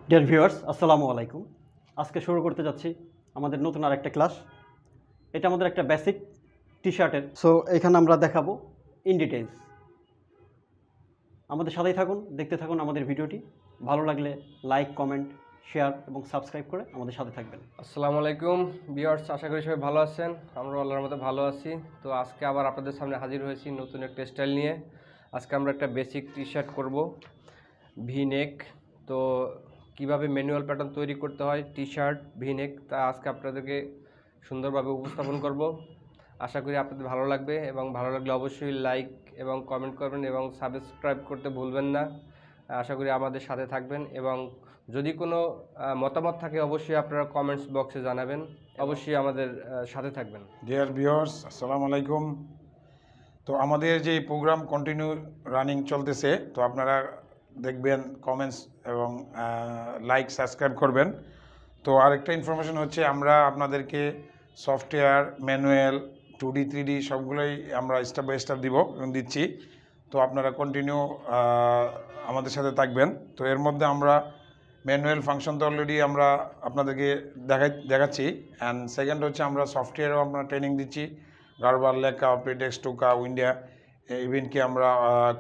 Dear viewers, আসসালামু আলাইকুম। আজকে শুরু করতে যাচ্ছি আমাদের নতুন আরেকটা ক্লাস। এটা আমাদের একটা বেসিক টি শার্টের। সো এখানে আমরা দেখাবো ইন ডিটেইলস। আমাদের সাথেই থাকুন, দেখতে থাকুন আমাদের ভিডিওটি। ভালো লাগলে লাইক, কমেন্ট, শেয়ার এবং সাবস্ক্রাইব করে আমাদের সাথে থাকবেন। আসসালামু আলাইকুম ভিউয়ার্স, আশা করি সবাই ভালো আছেন। আমরা আল্লাহর মতো ভালো আছি। তো আজকে আবার আপনাদের সামনে হাজির হয়েছি নতুন একটা স্টাইল নিয়ে। আজকে আমরা একটা বেসিক টি শার্ট করব, ভি নেক। তো কিভাবে ম্যানুয়াল প্যাটার্ন তৈরি করতে হয় টি শার্ট ভি নেক, তা আজকে আপনাদেরকে সুন্দরভাবে উপস্থাপন করব। আশা করি আপনাদের ভালো লাগবে এবং ভালো লাগলে অবশ্যই লাইক এবং কমেন্ট করবেন এবং সাবস্ক্রাইব করতে ভুলবেন না। আশা করি আমাদের সাথে থাকবেন এবং যদি কোনো মতামত থাকে অবশ্যই আপনারা কমেন্টস বক্সে জানাবেন। অবশ্যই আমাদের সাথে থাকবেন। ডিয়ার ভিউয়ার্স, আসসালামু আলাইকুম। তো আমাদের যে প্রোগ্রাম কন্টিনিউ রানিং চলতেছে, তো আপনারা দেখবেন, কমেন্টস এবং লাইক সাবস্ক্রাইব করবেন। তো আরেকটা ইনফরমেশন হচ্ছে, আমরা আপনাদেরকে সফটওয়্যার, ম্যানুয়াল, 2D 3D সবগুলোই আমরা স্টেপ বাই স্টেপ দিব এবং দিচ্ছি। তো আপনারা কন্টিনিউ আমাদের সাথে থাকবেন। তো এর মধ্যে আমরা ম্যানুয়াল ফাংশন তো অলরেডি আমরা আপনাদেরকে দেখাচ্ছি। অ্যান্ড সেকেন্ড হচ্ছে, আমরা সফটওয়্যারও আমরা ট্রেনিং দিচ্ছি। গারবার, লেখা, প্রিটেক্সট, টোকা, উইন্ডিয়া, ইভেন কি আমরা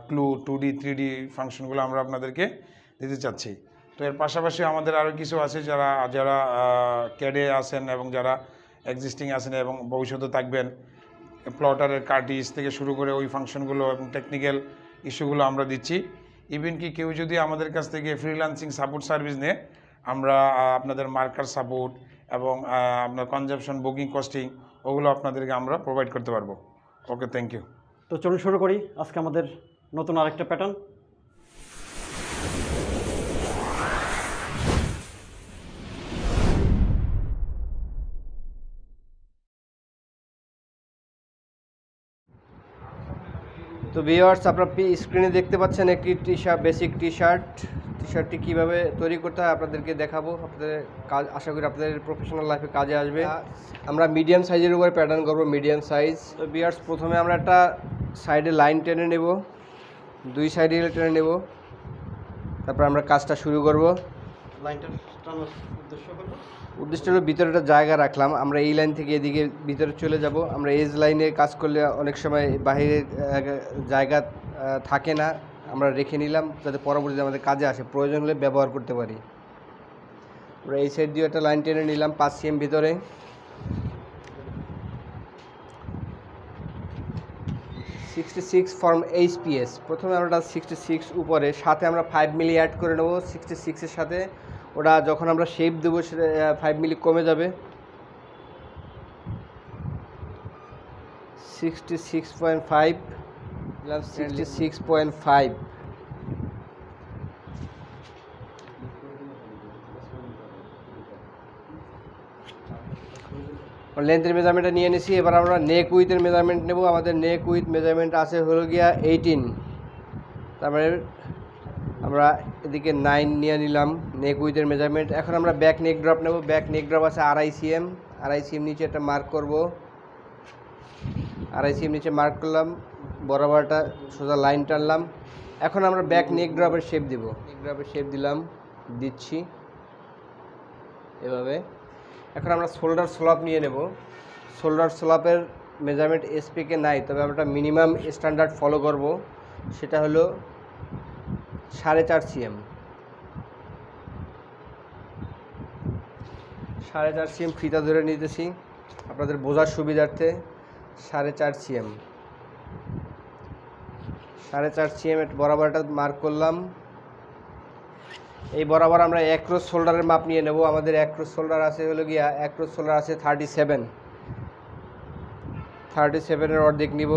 ক্লু, 2D 3D ফাংশনগুলো আমরা আপনাদেরকে দিতে চাচ্ছি। তো এর পাশাপাশি আমাদের আরও কিছু আছে, যারা যারা ক্যাডে আছেন এবং যারা এক্সিস্টিং আছেন এবং ভবিষ্যতে থাকবেন, প্লটারের কার্টিজ থেকে শুরু করে ওই ফাংশনগুলো এবং টেকনিক্যাল ইস্যুগুলো আমরা দিচ্ছি। ইভেন কি কেউ যদি আমাদের কাছ থেকে ফ্রিল্যান্সিং সাপোর্ট সার্ভিস নেয়, আমরা আপনাদের মার্কার সাপোর্ট এবং আপনার কনজাম্পশন, বুকিং, কস্টিং ওগুলো আপনাদেরকে আমরা প্রোভাইড করতে পারবো। ওকে, থ্যাংক ইউ। তো চলুন শুরু করি আজকে আমাদের নতুন আরেকটা প্যাটার্ন। তো ভিউয়ার্স, আপনারা স্ক্রিনে দেখতে পাচ্ছেন একটি টি শার্ট, বেসিক টি শার্টটি কীভাবে তৈরি করতে হয় আপনাদেরকে দেখাবো। আপনাদের কাজ, আশা করি আপনাদের প্রফেশনাল লাইফে কাজে আসবে। আমরা মিডিয়াম সাইজের উপরে প্যাটার্ন করবো, মিডিয়াম সাইজ। তো ভিউয়ার্স, প্রথমে আমরা একটা সাইডে লাইন টেনে নেব, দুই সাইডে টেনে নেব, তারপর আমরা কাজটা শুরু করব। লাইনটা টানার উদ্দেশ্য হলো ভিতরে একটা জায়গা রাখলাম, আমরা এই লাইন থেকে এদিকে ভিতরে চলে যাব। আমরা এজ লাইনে কাজ করলে অনেক সময় বাইরে জায়গা থাকে না, আমরা রেখে নিলাম যাতে পরবর্তীতে আমাদের কাজে আসে, প্রয়োজন হলে ব্যবহার করতে পারি। আমরা এই সাইড দিয়ে একটা লাইন টেনে নিলাম 5 cm ভিতরে। ফর্ম HPS, প্রথমে আমরা 66 উপরে, সাথে আমরা 5 মিলি অ্যাড করে নেব 66-এর সাথে। ওটা যখন আমরা শেপ দেবো সেটা 5 মিলি কমে যাবে। 66.5 66.5। লেন্থের মেজারমেন্টটা নিয়ে নিছি। এবার আমরা নেক উইথের মেজারমেন্ট নেব। আমাদের নেক উইথ মেজারমেন্ট আছে হলো গিয়া 18। তারপরে আমরা এদিকে 9 নিয়ে নিলাম নেক উইথের মেজারমেন্ট। এখন আমরা ব্যাক নেক ড্রপ নেব। ব্যাক নেক ড্রপ আছে 2.5 cm। 2.5 cm নিচে একটা মার্ক করব, 2.5 cm নিচে মার্ক করলাম, বরাবরটা সোজা লাইন টানলাম। এখন আমরা ব্যাক নেক ড্রপের শেপ দিব। নেক ড্রপের শেপ দিচ্ছি এভাবে। এখন আমরা শোল্ডার স্লপ নিয়ে নেব। শোল্ডার স্লপের মেজারমেন্ট এসপিকে নাই, তবে আমরা মিনিমাম স্ট্যান্ডার্ড ফলো করব, সেটা হলো 4.5 cm। 4.5 cm ফিতা ধরে নিতেছি আপনাদের বোঝার সুবিধার্থে। 4.5 cm 4.5 cm বরাবরটা মার্ক করলাম। এই বরাবর আমরা অ্যাক্রস শোল্ডারের মাপ নিয়ে নেব। আমাদের অ্যাক্রস শোল্ডার আছে হলো গিয়া, অ্যাক্রস শোল্ডার আছে 37-এর অর্ধেক নিব।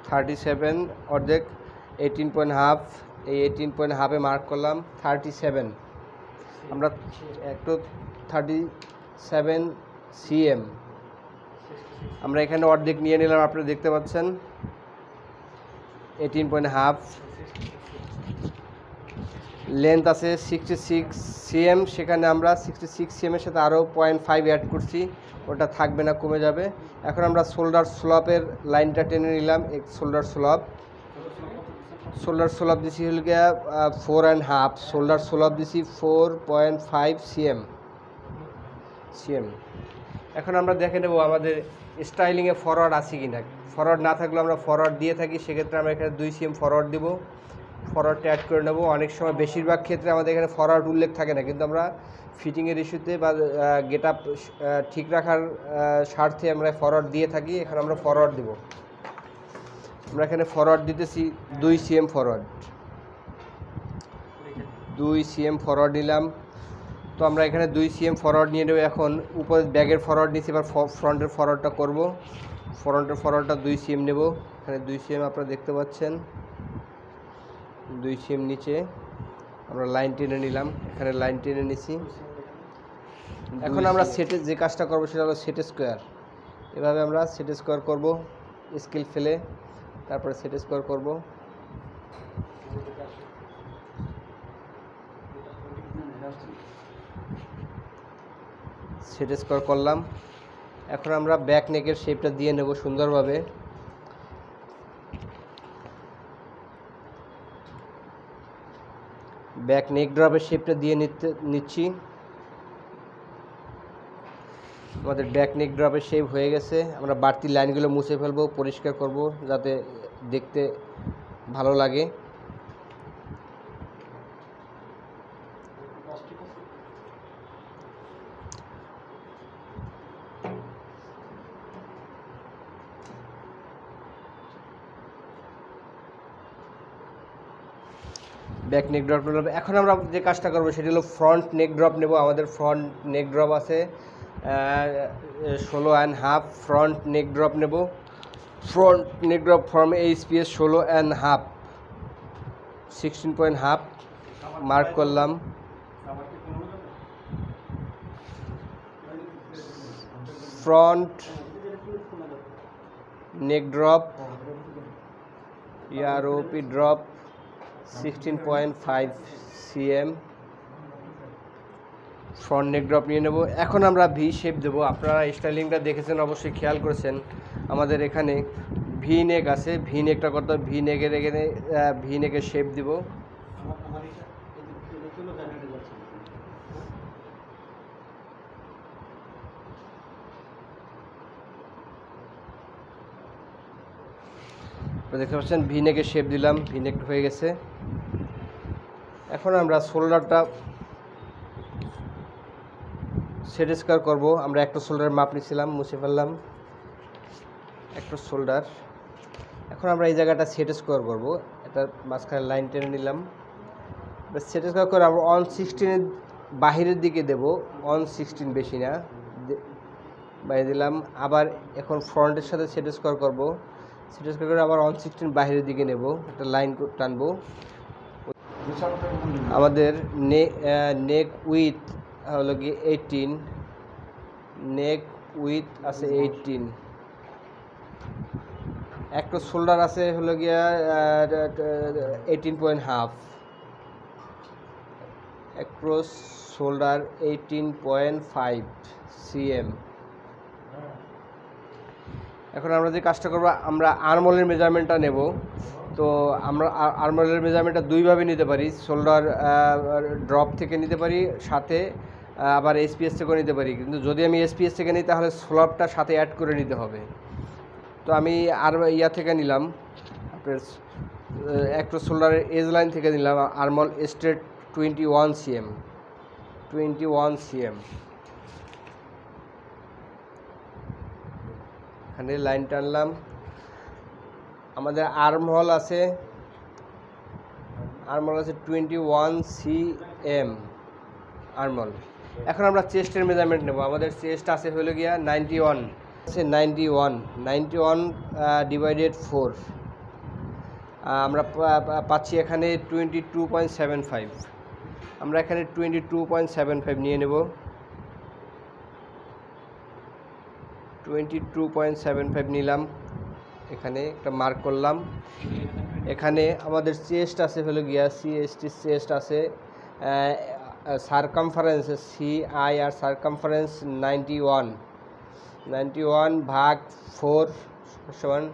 37 অর্ধেক 18.5, এই 18.5-এ মার্ক করলাম 37। আমরা একটু 37 cm আমরা এখানে অর্ধেক নিয়ে নিলাম, আপনারা দেখতে পাচ্ছেন 18.5। লেন্থ আছে 66 cm, সেখানে আমরা 66 cm-এর সাথে আরও 0.5 অ্যাড করছি, ওটা থাকবে না, কমে যাবে। এখন আমরা শোল্ডার স্লপের লাইনটা টেনে নিলাম, শোল্ডার স্লপ শোল্ডার সোলাপ দিছি হল গিয়া 4.5, শোল্ডার সোলাপ দিছি 4.5 সিএম। এখন আমরা দেখে নেব আমাদের স্টাইলিংয়ে ফরওয়ার্ড আছে কি না। ফরওয়ার্ড না থাকলে আমরা ফরওয়ার্ড দিয়ে থাকি, সেক্ষেত্রে আমরা এখানে 2 সিএম ফরওয়ার্ড দিব, ফরওয়ার্ডটা অ্যাড করে নেব। অনেক সময় বেশিরভাগ ক্ষেত্রে আমাদের এখানে ফরওয়ার্ড উল্লেখ থাকে না, কিন্তু আমরা ফিটিংয়ের ইস্যুতে বা গেট আপ ঠিক রাখার স্বার্থে আমরা ফরওয়ার্ড দিয়ে থাকি। এখানে আমরা ফরওয়ার্ড দিব, আমরা এখানে ফরওয়ার্ড দিতেছি 2 সিএম ফরওয়ার্ড, 2 সিএম ফরওয়ার্ড নিলাম। তো আমরা এখানে 2 সিএম ফরওয়ার্ড নিয়ে নেব। এখন উপরে ব্যাগের ফরওয়ার্ড নিচ্ছি, এবার ফ্রন্টের ফরওয়ার্ডটা করব। ফ্রন্টের ফরওয়ার্ডটা 2 সিএম নেব, এখানে 2 সিএম আপনারা দেখতে পাচ্ছেন। 2 সিএম নিচে আমরা লাইন টেনে নিলাম, এখানে লাইন টেনে নিছি। এখন আমরা সেটে যে কাজটা করব সেটা হলো সেট স্কোয়ার। এভাবে আমরা সেট স্কোয়ার করব, স্কেল ফেলে তারপরে সেট স্কোয়ার করব। সেট স্কোয়ার করলাম। এখন আমরা ব্যাক নেকের শেপটা দিয়ে নেব সুন্দরভাবে। ব্যাক নেক ড্রপের শেপটা দিয়ে নিচ্ছি। আমাদের ব্যাক নেক ড্রপের শেপ হয়ে গেছে। আমরা বাড়তি লাইনগুলো মুছে ফেলবো, পরিষ্কার করব যাতে দেখতে ভালো লাগে। ব্যাক নেক ড্রপ নেব। এখন আমরা যে কাজটা করবো সেটি হলো ফ্রন্ট নেক ড্রপ নেব। আমাদের ফ্রন্ট নেক ড্রপ আছে 16.5, ফ্রন্ট নেক ড্রপ নেব। Front neck drop from HPS 16.5, 16.5 mark করলাম। ফ্রন্ট নেক ড্রপ ইয়ারওপি drop 16.5 cm, front neck drop নিয়ে নেব। এখন আমরা ভি শেপ দেব। আপনারা স্টাইলিংটা দেখেছেন, অবশ্যই খেয়াল করেছেন। আমাদের এখানে ভি নেক আছে, ভি নেকটা করতে ভি নেকের এখানে ভি নেকের শেপ দিব। দেখতে পাচ্ছেন ভি নেকের শেপ দিলাম, ভি নেক হয়ে গেছে। এখন আমরা শোল্ডারটা সেট স্কোয়ার করব। আমরা একটা শোল্ডারের মাপ নিয়েছিলাম, মুছে ফেললাম একটা শোল্ডার। এখন আমরা এই জায়গাটা সেট স্কোয়ার করব, এটা মাঝখানে লাইন টেনে নিলাম। সেট স্কোয়ার করে আমরা 116 বাহিরের দিকে দেব, 116 বেশি না, বাইরে দিলাম। আবার এখন ফ্রন্টের সাথে সেট স্কোয়ার করব, সেট স্কোয়ার করে আবার 116 বাহিরের দিকে নেব, একটা লাইন টানবো। আমাদের নেক উইথ হলো কি 18, নেক উইথ আছে 18। একটা শোল্ডার আছে হলো গিয়া 18.5, অ্যাক্রস শোল্ডার 18.5 সিএম। এখন আমরা যে কাজটা করবো, আমরা আর্মহোলের মেজারমেন্টটা নেব। তো আমরা আর্মহোলের মেজারমেন্টটা দুইভাবে নিতে পারি, শোল্ডার ড্রপ থেকে নিতে পারি, সাথে আবার এসপিএস থেকেও নিতে পারি। কিন্তু যদি আমি এসপিএস থেকে নিই তাহলে স্লপটা সাথে অ্যাড করে নিতে হবে। তো আমি আর থেকে নিলাম, আপনার একটা শোল্ডারের এজ লাইন থেকে নিলাম আর্মহোল স্ট্রেট 21 সিএম, 21 সিএম। এখানে লাইন টানলাম। আমাদের আর্মহোল আছে 21 সিএম আর্মহোল। এখন আমরা চেস্টের মেজারমেন্ট নেব। আমাদের চেস্ট আছে হলো গিয়া 91, 91 ডিভাইডেড 4, আমরা পাচ্ছি এখানে 22.75। আমরা এখানে 22.75 নিয়ে নেব, 22.75 নিলাম, এখানে একটা মার্ক করলাম। এখানে আমাদের চেস্ট আছে হলো গিয়া সিএসটি চেস্ট আছে, সারকামফারেন্স সিআই আর সারকামফারেন্স 91 ভাগ 4 সমান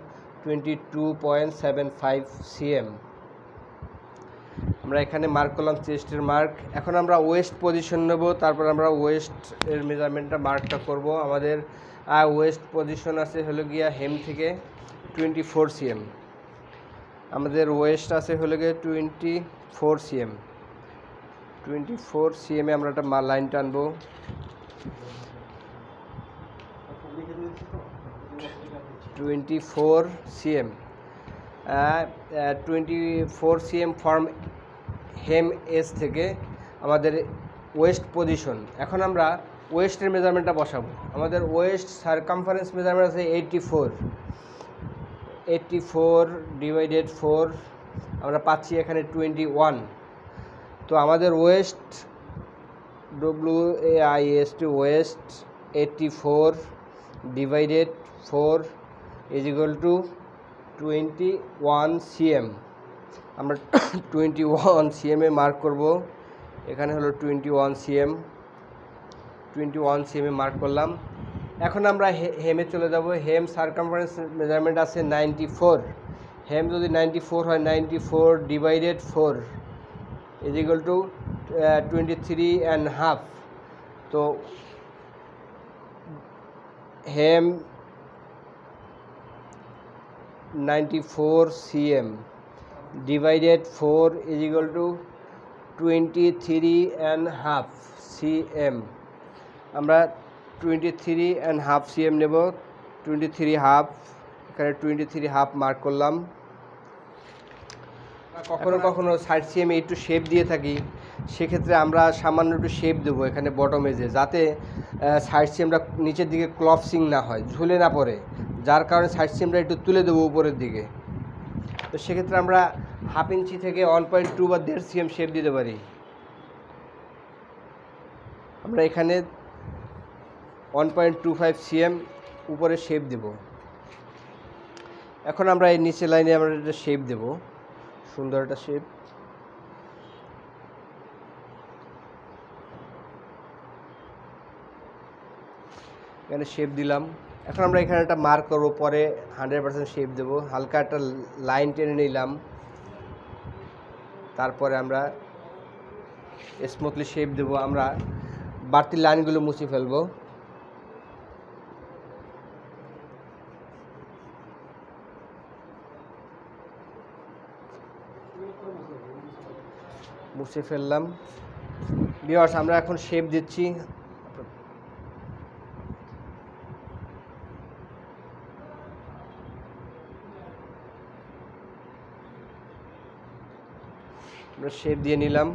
22.75 সিএম। আমরা এখানে মার্ক করলাম চেস্টের মার্ক। এখন আমরা ওয়েস্ট পজিশন নেব, তারপর আমরা ওয়েস্ট এর মেজারমেন্টটা মার্কটা করব। আমাদের ওয়েস্ট পজিশন আছে হলো গিয়া হেম থেকে 24 cm। আমাদের ওয়েস্ট আছে হলো গিয়ে 24 cm। 24 cm আমরা একটা লাইন টানবো। 24 cm 24 cm ফর্ম হেম এস থেকে আমাদের ওয়েস্ট পজিশন। এখন আমরা ওয়েস্টের মেজারমেন্টটা বসাবো। আমাদের ওয়েস্ট সারকামফারেন্স মেজারমেন্ট আছে 84 ডিভাইডেড 4 আমরা পাচ্ছি এখানে 21। তো আমাদের West WAIST West 84 divided 4 is equal to 21 cm। আমরা 21 cm এ মার্ক করব। এখানে হলো 21 cm, 21 cm মার্ক করলাম। এখন আমরা হেমে চলে যাব। হেম সারকামফারেন্স মেজারমেন্ট আছে 94। হেম যদি 94 হয় 94 ডিভাইডেড 4 ইজ ইকুয়াল টু 23.5। তো হেম 94 cm divided 4 is equal to 23.5 cm। আমরা 23.5 cm নেব। 23.5, এখানে 23.5 মার্ক করলাম। কখনো কখনো সাইড সিএমে একটু শেপ দিয়ে থাকি, সেক্ষেত্রে আমরা সামান্য একটু শেপ দেবো এখানে বটম এজে, যাতে সাইড সিএমটা নিচের দিকে ক্লপসিং না হয়, ঝুলে না পড়ে, যার কারণে সাইড সিএমটা একটু তুলে দেবো উপরের দিকে। তো সেক্ষেত্রে আমরা 1/2 ইঞ্চি থেকে 1.2 বা 1.5 cm শেপ দিতে পারি। আমরা এখানে 1.25 cm উপরে শেপ দেব। এখন আমরা এই নিচে লাইনে আমরা একটা শেপ দেব, সুন্দর একটা শেপ। এখানে শেপ দিলাম। এখন আমরা এখানে একটা মার্ক করবো, পরে 100% শেপ দেব। হালকা একটা লাইন টেনে নিলাম, তারপরে আমরা স্মুথলি শেপ দেব। আমরা বাড়তি লাইনগুলো মুছে ফেলবো। মুছে ফেললাম। ভিউয়ার্স, আমরা এখন শেপ দিচ্ছি। আমরা শেপ দিয়ে নিলাম,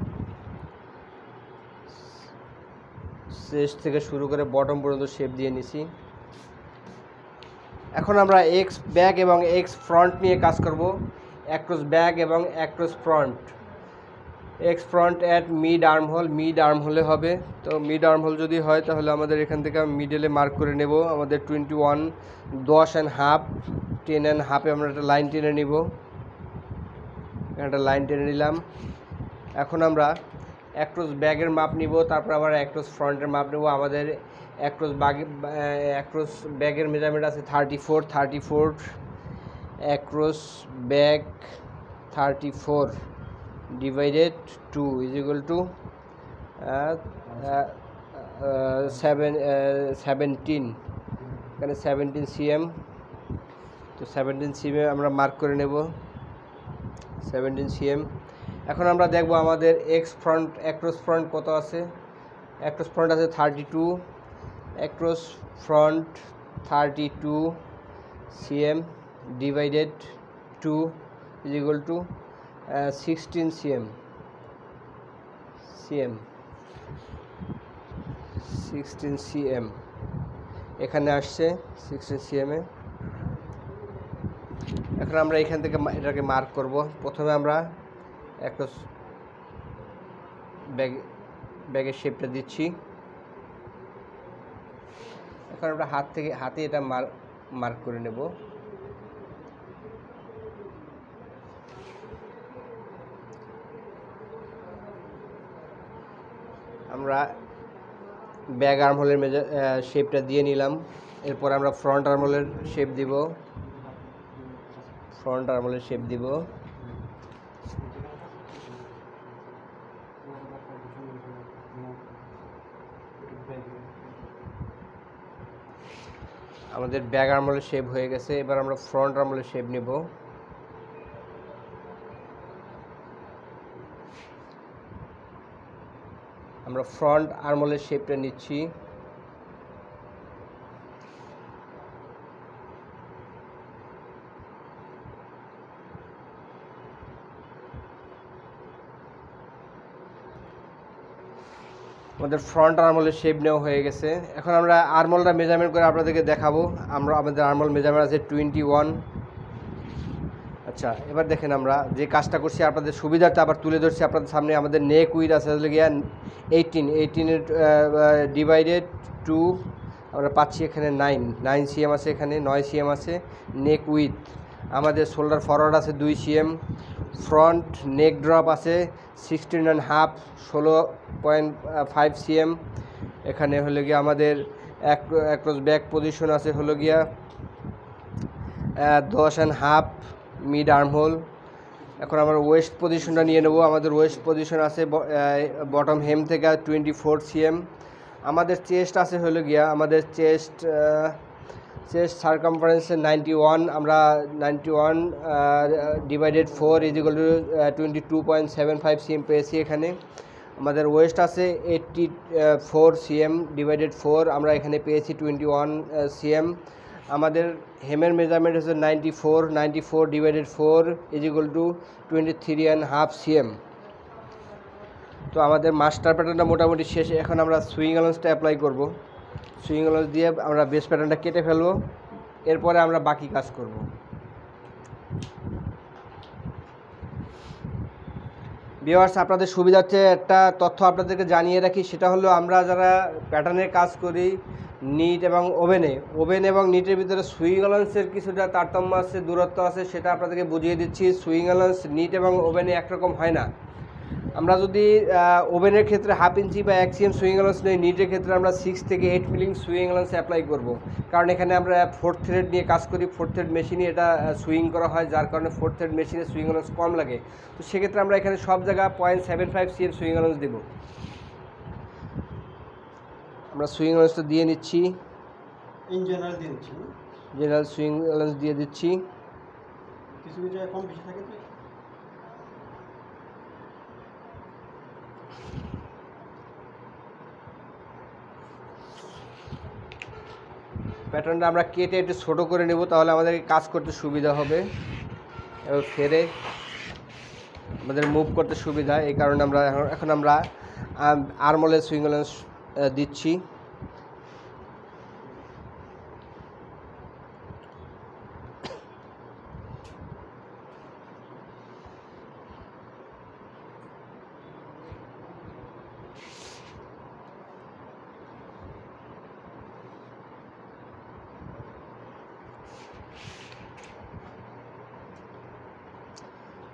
চেস্ট থেকে শুরু করে বটম পর্যন্ত শেপ দিয়ে নিছি। এখন আমরা এক্স ব্যাক এবং এক্স ফ্রন্ট নিয়ে কাজ করব। অ্যাক্রস ব্যাক এবং across front. X front at mid arm hole, mid arm হোলে হবে। তো মিড আর্ম হোল যদি হয় তাহলে আমাদের এখান থেকে মিডলে মার্ক করে নেব। আমাদের 21, 10.5, 10.5 আমরা একটা লাইন টেনে নিব। একটা লাইন টেনে নিলাম। এখন আমরা অ্যাক্রস ব্যাগের মাপ নিব, তারপর আবার অ্যাক্রস ফ্রন্টের মাপ নেব। আমাদের অ্যাক্রস ব্যাগের মেজারমেন্ট আছে 34 across bag 34 divided 2 is equal to 17। এখানে 17 cm। তো 17 cm আমরা মার্ক করে নেব, 17 cm। এখন আমরা দেখব আমাদের অ্যাক্রস ফ্রন্ট কত আছে। অ্যাক্রস ফ্রন্ট আছে 32। Across front 32 cm divided 2 is equal to 16 cm। 16 cm এখানে আসছে 16 cm এ। এখন আমরা এখান থেকে এটাকে মার্ক করব। প্রথমে আমরা অ্যাক্রস ব্যাগের শেপটা দিচ্ছি। এখন আমরা হাতে এটা মার্ক করে নেব। আমরা ব্যাক আর্ম হোলের শেপটা দিয়ে নিলাম। এরপর আমরা ফ্রন্ট আর্ম হোলের শেপ দিব। ফ্রন্ট আর্ম হোলের শেপ দিব। আমাদের ব্যাক আর্মহোলের শেপ হয়ে গেছে। এবার আমরা ফ্রন্ট আর্মহোলের শেপ নেব। আমরা ফ্রন্ট আর্মহোলের শেপটা নিচ্ছি। আমাদের ফ্রন্ট আর্মহোলের শেপ নেওয়া হয়ে গেছে। এখন আমরা আর্মহোলটা মেজারমেন্ট করে আপনাদেরকে দেখাবো। আমাদের আর্মহোল মেজারমেন্ট আছে 21। আচ্ছা, এবার দেখেন আমরা যে কাজটা করছি আপনাদের সুবিধার্থে আবার তুলে ধরছি আপনাদের সামনে। আমাদের নেক উইথ আছে হলো গিয়া 18 ডিভাইডেড 2 আমরা পাচ্ছি এখানে 9 সিএম আছে, এখানে 9 সিএম আছে। নেক উইথ আমাদের শোল্ডার ফরওয়ার্ড আছে 2 সিএম। ফ্রন্ট নেক ড্রপ আছে 16.5 16.5 সিএম। এখানে হলো গিয়া আমাদের অ্যাক্রস ব্যাক পজিশন আছে হলো গিয়া 10.5 মিড আর্মহোল। এখন আমরা ওয়েস্ট পজিশনটা নিয়ে নেব। আমাদের ওয়েস্ট পজিশন আছে বটম হেম থেকে 24 সিএম। আমাদের চেস্ট আছে হলো গিয়া আমাদের চেস্ট সার্কামফারেন্সে 91। আমরা 91 ডিভাইডেড 4 ইজিক্যাল টু 22.75 সিএম পেয়েছি এখানে। আমাদের ওয়েস্ট আছে 84 সিএম ডিভাইডেড 4, আমরা এখানে পেয়েছি 21 সিএম। আমাদের হেমের মেজারমেন্ট হচ্ছে 94 ডিভাইডেড 4 ইজিক্যাল টু 23.5 সিএম। তো আমাদের মাস্টার প্যাটার্নটা মোটামুটি শেষ। এখন আমরা সুইং অ্যালাউন্সটা অ্যাপ্লাই করব। সুইং অ্যালাউন্স দিয়ে আমরা বেস প্যাটার্নটা কেটে ফেলবো, এরপরে আমরা বাকি কাজ করব। ভিউয়ার্স, আপনাদের সুবিধার্থে একটা তথ্য আপনাদেরকে জানিয়ে রাখি, সেটা হলো আমরা যারা প্যাটার্নের কাজ করি নিট এবং ওভেন এবং নিটের ভিতরে সুইং অ্যালাউন্সের কিছুটা তারতম্য আছে, দূরত্ব আছে, সেটা আপনাদেরকে বুঝিয়ে দিচ্ছি। সুইং অ্যালাউন্স নিট এবং ওভেনে একরকম হয় না। আমরা যদি ওভেনের ক্ষেত্রে 1/2 ইঞ্চি বা 1 সিএম সুইং অ্যালাউন্স নেই, নিটের ক্ষেত্রে আমরা 6 থেকে 8 মিলিং সুইং অ্যালাউন্স অ্যাপ্লাই করব। কারণ এখানে আমরা 4 থ্রেড নিয়ে কাজ করি, 4 থ্রেড মেশিনে এটা সুইং করা হয়, যার কারণে 4 থ্রেড মেশিনে সুইং অ্যালাউন্স কম লাগে। তো সেক্ষেত্রে আমরা এখানে সব জায়গায় 0.75 সিএম সুইং অ্যালাউন্স দেব। আমরা সুইং অ্যালাউন্সটা দিয়ে নিচ্ছি, ইন জেনারেল দিয়ে দিচ্ছি, জেনারেল সুইং অ্যালাউন্স দিয়ে দিচ্ছি। কিছু কিছু জায়গায় কম বেশি থাকে তো। প্যাটার্নটা আমরা কেটে একটু ছোটো করে নেব, তাহলে আমাদের কাজ করতে সুবিধা হবে এবং ফেরে আমাদের মুভ করতে সুবিধা। এই কারণে আমরা এখন আমরা আর্মহোলের সুইং অ্যালাউন্স দিচ্ছি।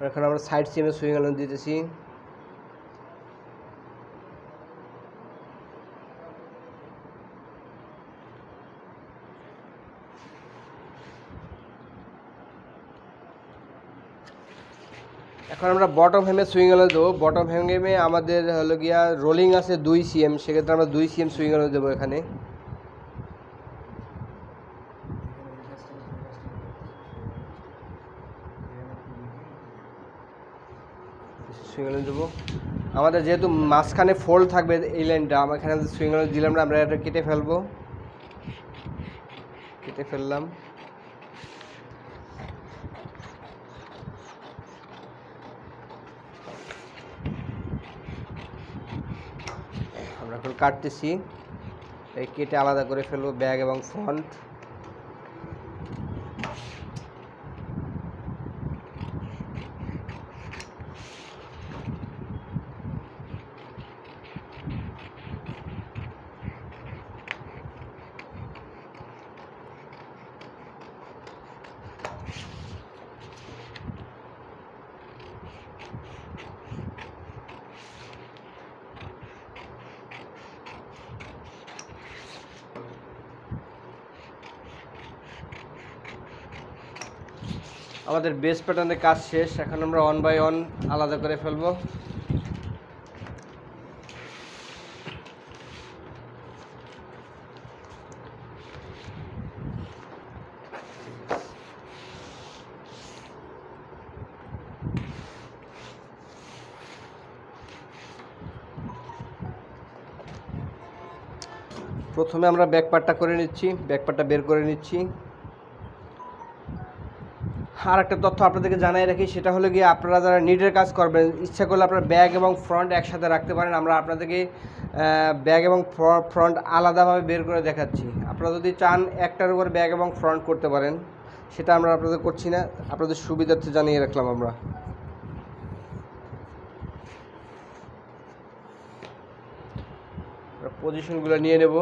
এখন আমরা সাইড সিএমে সুইং অ্যালাউন্স দিতেছি। এখন আমরা বটম হেমে সুইং অ্যালাউন্স দেবো। বটম হেমে আমাদের হলো গিয়া রোলিং আছে 2 সিএম, সেক্ষেত্রে আমরা 2 সিএম সুইং অ্যালাউন্স দেবো এখানে। সুইং অ্যালাউন্স দেবো। আমাদের যেহেতু মাঝখানে ফোল্ড থাকবে এই লাইনটা, আমরা এখানে সুইং অ্যালাউন্স দিলাম না, আমরা এটা কেটে ফেলবো। কেটে ফেললাম। আমরা এখন কাটতেছি, এই কেটে আলাদা করে ফেলবো ব্যাক এবং ফ্রন্ট। আমাদের বেস প্যাটার্নের কাজ শেষ। এখন আমরা 1 বাই 1 আলাদা করে ফেলবো। প্রথমে আমরা ব্যাক পার্টটা করে নিচ্ছি, ব্যাক পার্টটা বের করে নিচ্ছি। আর একটা তথ্য আপনাদেরকে জানাই রাখি, সেটা হলো গিয়ে আপনারা যারা নিডের কাজ করবেন, ইচ্ছা করলে আপনারা ব্যাক এবং ফ্রন্ট একসাথে রাখতে পারেন। আমরা আপনাদেরকে ব্যাক এবং ফ্রন্ট আলাদাভাবে বের করে দেখাচ্ছি। আপনারা যদি চান একটার উপর ব্যাক এবং ফ্রন্ট করতে পারেন, সেটা আমরা আপনাদের করছি না, আপনাদের সুবিধার্থে জানিয়ে রাখলাম। আমরা পজিশনগুলো নিয়ে নেব।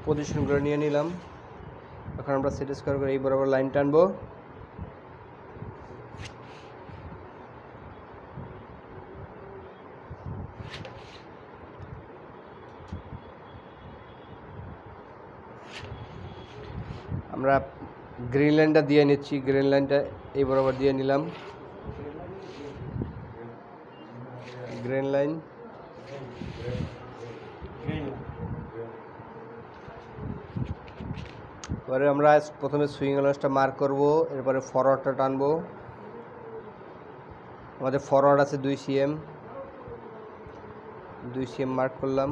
পজিশনগুলো নিয়ে নিলাম। এখন আমরা সেট স্কোয়ার করে এই বরাবর লাইন টানবো। আমরা গ্রিন লাইনটা দিয়ে নিচ্ছি, গ্রিন লাইনটা এই বরাবর দিয়ে নিলাম। গ্রিন লাইন, এবারে আমরা প্রথমে সুইং অ্যালাউন্সটা মার্ক করব, এরপরে ফরওয়ার্ডটা টানবো। আমাদের ফরওয়ার্ড আছে 2 cm, 2 cm মার্ক করলাম।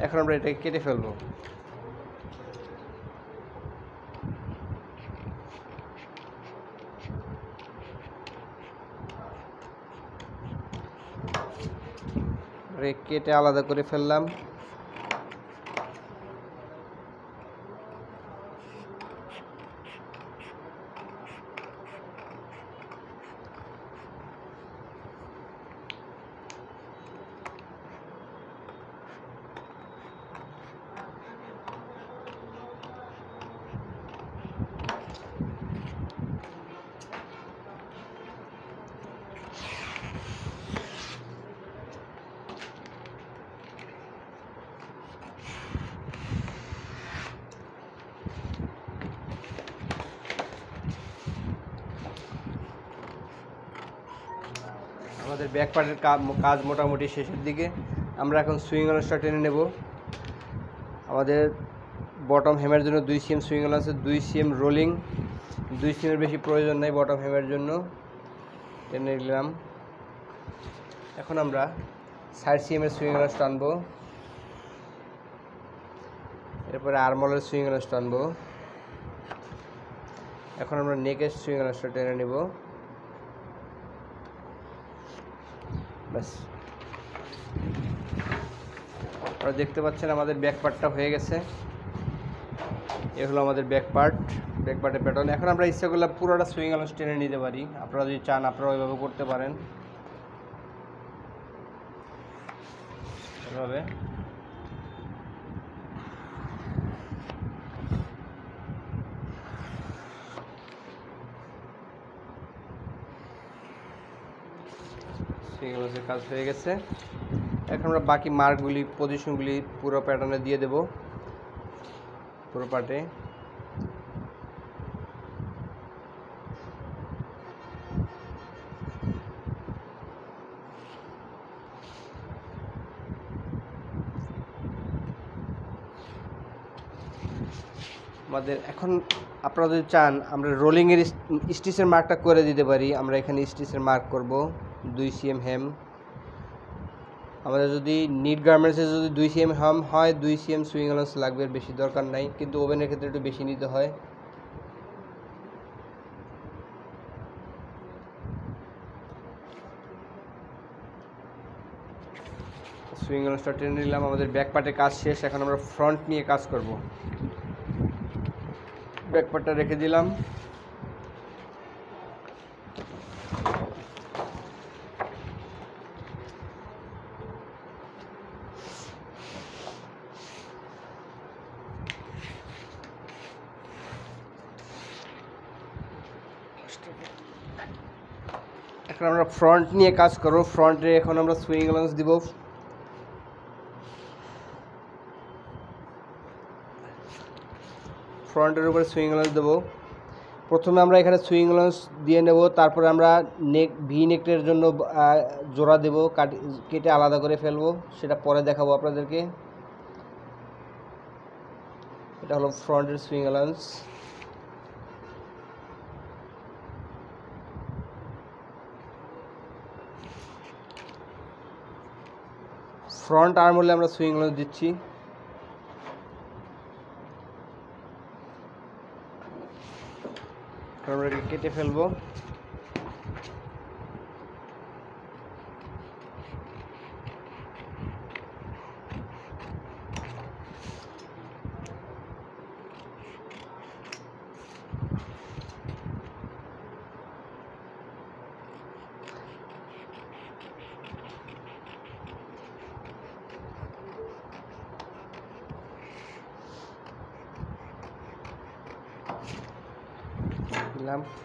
এখন আমরা এটাকে কেটে ফেলবো। কেটে আলাদা করে ফেললাম। আমাদের ব্যাক পার্টের কাজ মোটামুটি শেষের দিকে। আমরা এখন সুইং অ্যালাউন্সটা টেনে নেব। আমাদের বটম হেমের জন্য 2 cm সুইং অ্যালাউন্স আছে, 2 cm রোলিং, 2 cm এর বেশি প্রয়োজন নেই বটম হেমের জন্য, টেনে নিলাম। এখন আমরা 60 cm এর সুইং অ্যালাউন্স টানবো। এরপরে আর্মহোলের সুইং অ্যালাউন্স টানবো। এখন আমরা নেকের সুইং অ্যালাউন্সটা টেনে নেব। ব্যাস, আপনারা দেখতে পাচ্ছেন আমাদের ব্যাক পার্টটা হয়ে গেছে। এ হলো আমাদের ব্যাক পার্টের প্যাটার্ন। এখন আমরা ইচ্ছা করলে পুরোটা সুইং অ্যালাউন্স টেনে নিতে পারি। আপনারা যদি চান আপনারা ওইভাবে করতে পারেন। এভাবে সুইং অ্যালাউন্সের কাজ হয়ে গেছে। এখন আমরা বাকি মার্কগুলি, পজিশনগুলি পুরো প্যাটার্নে দিয়ে দেব, পুরো পার্টে। আমাদের এখন আপনারা যদি চান আমরা রোলিংয়ের স্টিচের মার্কটা করে দিতে পারি। আমরা এখানে স্টিচের মার্ক করব 2 cm হেম। আমাদের যদি নিট গার্মেন্টসে যদি 2 cm হেম হয়, 2 cm সুইং অ্যালাউন্স লাগবে, বেশি দরকার নাই, কিন্তু ওভেনের ক্ষেত্রে একটু বেশি নিতে হয়। সুইং অ্যালাউন্সটা টেনে নিলাম। আমাদের ব্যাক পার্টের কাজ শেষ। এখন আমরা ফ্রন্ট নিয়ে কাজ করব। ব্যাক পার্টটা রেখে দিলাম। এখন আমরা ফ্রন্ট নিয়ে কাজ করব। ফ্রন্টে এখন আমরা সুইং অ্যালাউন্স দিব। ফ্রন্টের উপরে সুইং অ্যালাউন্স দেবো। প্রথমে আমরা এখানে সুইং অ্যালাউন্স দিয়ে নেব, তারপরে আমরা ভি নেকের জন্য জোড়া দেব, কেটে আলাদা করে ফেলবো, সেটা পরে দেখাবো আপনাদেরকে। এটা হলো ফ্রন্টের সুইং অ্যালাউন্স। ফ্রন্ট আর্ম হলে আমরা সুইং লোজ দিচ্ছি। আমরা কেটে ফেলবো।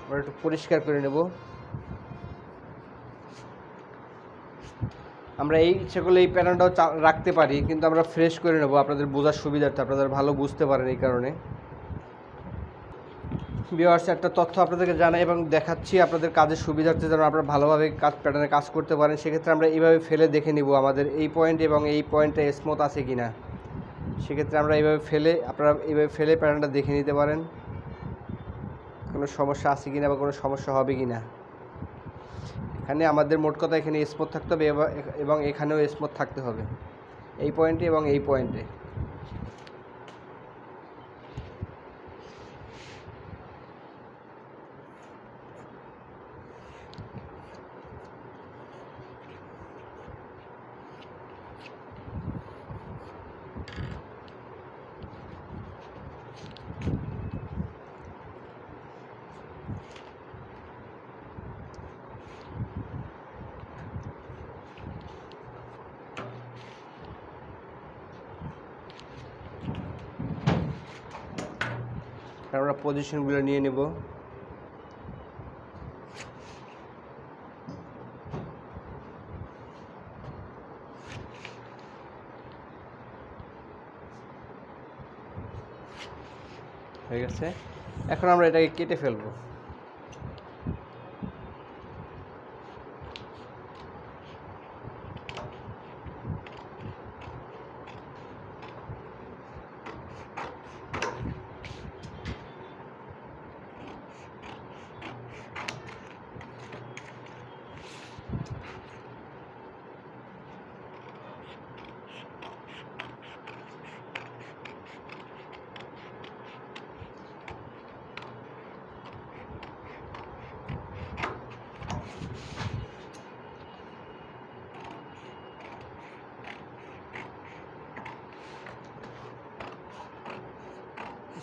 আমরা একটু পরিষ্কার করে নেব। আমরা এই ইচ্ছে করলে এই প্যাটার্নটাও রাখতে পারি, কিন্তু আমরা ফ্রেশ করে নেব আপনাদের বোঝার সুবিধার্থে, আপনাদের ভালো বুঝতে পারেন এই কারণে। ভিউয়ার্স, একটা তথ্য আপনাদেরকে জানাই এবং দেখাচ্ছি আপনাদের কাজের সুবিধার্থে, যেন আপনারা ভালোভাবে প্যাটার্নে কাজ করতে পারেন। সেক্ষেত্রে আমরা এইভাবে ফেলে দেখে নিব আমাদের এই পয়েন্ট এবং এই পয়েন্টে স্মুথ আছে কিনা। সেক্ষেত্রে আমরা এইভাবে ফেলে, আপনারা এইভাবে ফেলে প্যাটার্নটা দেখে নিতে পারেন কোনো সমস্যা আছে কিনা বা কোনো সমস্যা হবে কিনা। এখানে আমাদের মোট কথা এখানে স্মুথ থাকতে হবে এবং এখানেও স্মুথ থাকতে হবে, এই পয়েন্টে এবং এই পয়েন্টে। আমরা পজিশনগুলো নিয়ে নেব। হয়ে গেছে, এখন আমরা এটাকে কেটে ফেলবো।